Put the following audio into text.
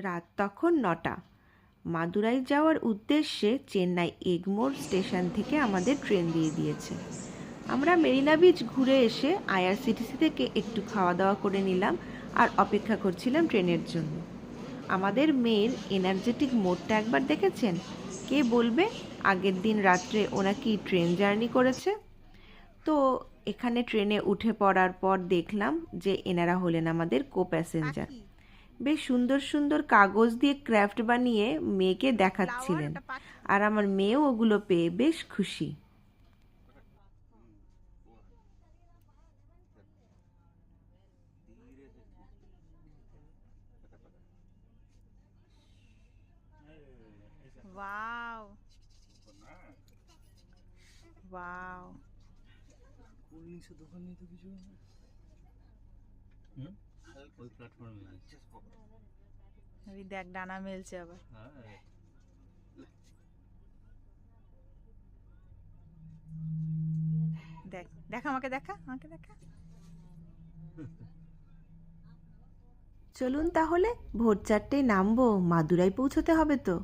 রাত তখন 9টা। মাদুরাই যাওয়ার উদ্দেশ্যে চেন্নাই এগমোর স্টেশন থেকে আমাদের ট্রেন দিয়ে দিয়েছে। আমরা মেরিনা বিচ ঘুরে এসে আইআরসিটিসি থেকে একটু খাওয়া দাওয়া করে নিলাম আর অপেক্ষা করছিলাম ট্রেনের জন্য। আমাদের মেয়ের এনার্জেটিক মোডটা একবার দেখেছেন? কে বলবে আগের দিন রাত্রে ওরা কি ট্রেন জার্নি করেছে। তো এখানে ট্রেনে উঠে পড়ার পর দেখলাম যে এনারা হলেন আমাদের কো প্যাসেঞ্জার। বেশ সুন্দর সুন্দর কাগজ দিয়ে ক্রাফট বানিয়ে মেয়েকে দেখাচ্ছিলেন, আর আমার মেয়েও ওগুলো পেয়ে বেশ খুশি। Wow, wow. কোল্ড ড্রিঙ্কসের দোকান নেই তো কিছু? ওই প্ল্যাটফর্মে আছে। ওই দেখ ডানা মেলছে আবার। হ্যাঁ, দেখ দেখ, আমাকে দেখা, আমাকে দেখা। চলুন তাহলে ভোর 4টেয় নামবো, মাদুরাই পৌঁছতে হবে তো।